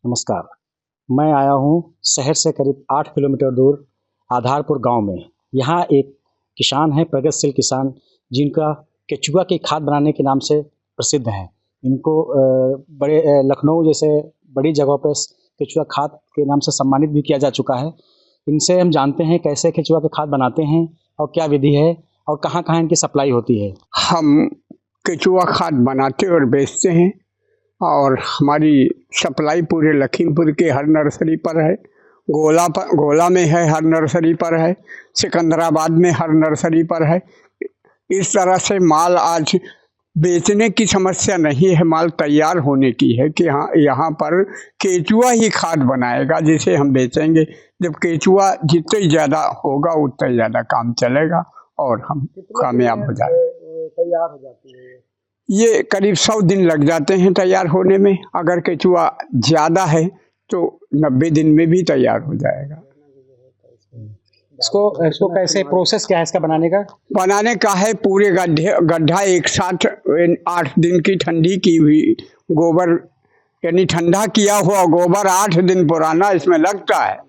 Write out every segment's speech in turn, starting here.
नमस्कार। मैं आया हूँ शहर से करीब 8 किलोमीटर दूर आधारपुर गांव में। यहाँ एक किसान है, प्रगतिशील किसान, जिनका केचुआ की खाद बनाने के नाम से प्रसिद्ध हैं। इनको लखनऊ जैसे बड़ी जगहों पे केचुआ खाद के नाम से सम्मानित भी किया जा चुका है। इनसे हम जानते हैं कैसे केचुआ की खाद बनाते हैं और क्या विधि है और कहाँ-कहाँ इनकी सप्लाई होती है। हम केचुआ खाद बनाते और बेचते हैं और हमारी सप्लाई पूरे लखीमपुर के हर नर्सरी पर है। गोला में है, हर नर्सरी पर है। सिकंदराबाद में हर नर्सरी पर है। इस तरह से माल आज बेचने की समस्या नहीं है, माल तैयार होने की है कि हाँ यहाँ पर केचुआ ही खाद बनाएगा जिसे हम बेचेंगे। जब केचुआ जितने ज़्यादा होगा उतना ज़्यादा काम चलेगा और हम कामयाब हो जाए। तैयार हो जाती है ये करीब 100 दिन लग जाते हैं तैयार होने में। अगर केचुआ ज़्यादा है तो 90 दिन में भी तैयार हो जाएगा। इसको कैसे प्रोसेस क्या है इसका बनाने का है पूरे गड्ढा एक साथ 8 दिन की ठंडी की हुई गोबर, यानी ठंडा किया हुआ गोबर 8 दिन पुराना इसमें लगता है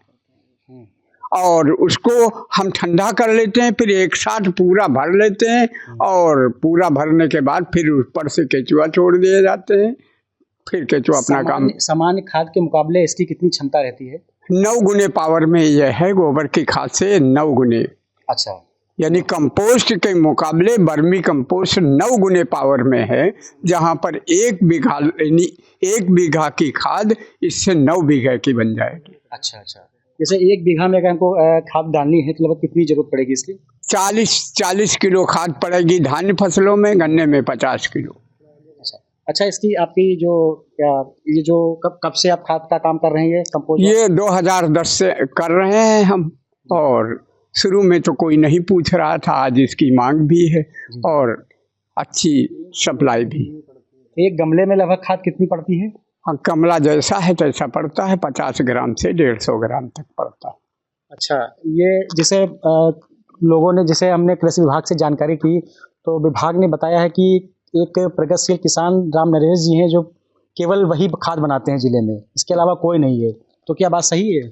और उसको हम ठंडा कर लेते हैं, फिर एक साथ पूरा भर लेते हैं और पूरा भरने के बाद फिर ऊपर से केचुआ छोड़ दिए जाते हैं। फिर केचुआ अपना काम। सामान्य खाद के मुकाबले इसकी कितनी क्षमता रहती है? 9 गुने पावर में यह है, गोबर की खाद से 9 गुने। अच्छा, यानी कंपोस्ट के मुकाबले बर्मी कंपोस्ट 9 गुने पावर में है, जहाँ पर 1 बीघा की खाद इससे 9 बीघा की बन जाएगी। अच्छा। जैसे 1 बीघा में अगर हमको खाद डालनी है तो लगभग कितनी जरूरत पड़ेगी इसकी? 40 किलो खाद पड़ेगी धान्य फसलों में, गन्ने में 50 किलो। अच्छा, इसकी आपकी ये जो कब से आप खाद का काम कर रहे हैं? ये 2010 से कर रहे हैं हम और शुरू में तो कोई नहीं पूछ रहा था, आज इसकी मांग भी है और अच्छी सप्लाई भी। एक गमले में लगभग खाद कितनी पड़ती है? हाँ, गमला जैसा है तैसा पड़ता है, 50 ग्राम से 150 ग्राम तक पड़ता है। अच्छा, ये जैसे लोगों ने, जैसे हमने कृषि विभाग से जानकारी की तो विभाग ने बताया है कि एक प्रगतिशील किसान राम नरेश जी हैं जो केवल वही खाद बनाते हैं जिले में, इसके अलावा कोई नहीं है। तो क्या बात सही है?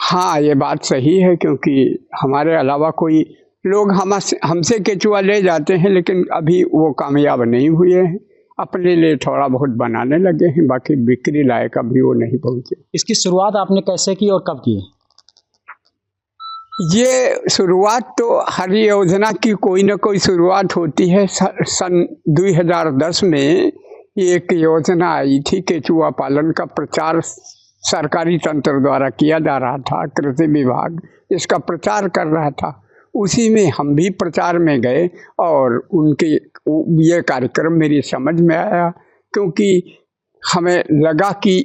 हाँ, ये बात सही है, क्योंकि हमारे अलावा कोई लोग हमसे केचुआ ले जाते हैं लेकिन अभी वो कामयाब नहीं हुए हैं। अपने लिए थोड़ा बहुत बनाने लगे हैं, बाकी बिक्री लायक अभी वो नहीं पहुँचे। इसकी शुरुआत आपने कैसे की और कब की? ये शुरुआत तो हर योजना की कोई ना कोई शुरुआत होती है। सन 2010 में एक योजना आई थी, केचुआ पालन का प्रचार सरकारी तंत्र द्वारा किया जा रहा था। कृषि विभाग इसका प्रचार कर रहा था, उसी में हम भी प्रचार में गए और उनके ये कार्यक्रम मेरी समझ में आया, क्योंकि हमें लगा कि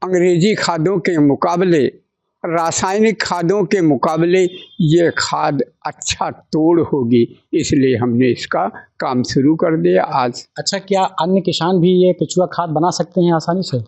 अंग्रेजी खादों के मुकाबले, रासायनिक खादों के मुकाबले ये खाद अच्छा तोड़ होगी, इसलिए हमने इसका काम शुरू कर दिया आज। अच्छा, क्या अन्य किसान भी ये केचुआ खाद बना सकते हैं आसानी से?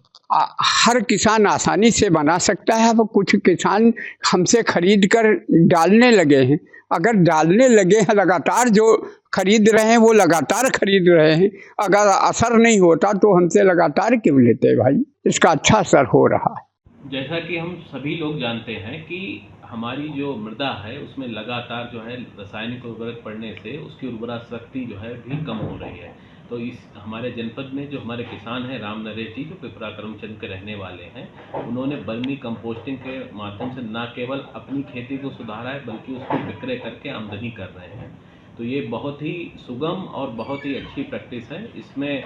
हर किसान आसानी से बना सकता है। वो कुछ किसान हमसे खरीद कर डालने लगे हैं। अगर डालने लगे हैं, लगातार जो खरीद रहे हैं वो लगातार खरीद रहे हैं। अगर असर नहीं होता तो हमसे लगातार क्यों लेते भाई? इसका अच्छा असर हो रहा है। जैसा कि हम सभी लोग जानते हैं कि हमारी जो मृदा है उसमें लगातार जो है रासायनिक उर्वरक पड़ने से उसकी उर्वरा शक्ति जो है भी कम हो रही है। तो इस हमारे जनपद में जो हमारे किसान हैं राम नरेश जी, जो पिपरा करमचंद के रहने वाले हैं, उन्होंने बर्मी कंपोस्टिंग के माध्यम से न केवल अपनी खेती को सुधारा है बल्कि उसको विक्रय करके आमदनी कर रहे हैं। तो ये बहुत ही सुगम और बहुत ही अच्छी प्रैक्टिस है। इसमें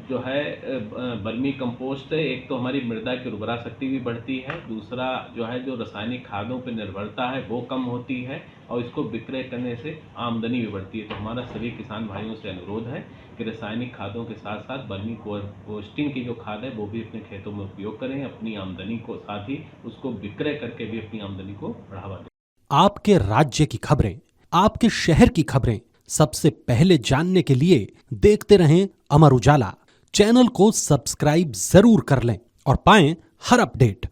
जो है बर्मी कंपोस्ट है, एक तो हमारी मृदा की उर्वरा शक्ति भी बढ़ती है, दूसरा जो है जो रासायनिक खादों पर निर्भरता है वो कम होती है और इसको विक्रय करने से आमदनी भी बढ़ती है। तो हमारा सभी किसान भाइयों से अनुरोध है कि रासायनिक खादों के साथ साथ बर्मी कंपोस्टिंग की जो खाद है वो भी अपने खेतों में उपयोग करें, अपनी आमदनी को साथ ही उसको विक्रय करके भी अपनी आमदनी को बढ़ावा दें। आपके राज्य की खबरें, आपके शहर की खबरें सबसे पहले जानने के लिए देखते रहें अमर उजाला। चैनल को सब्सक्राइब जरूर कर लें और पाएं हर अपडेट।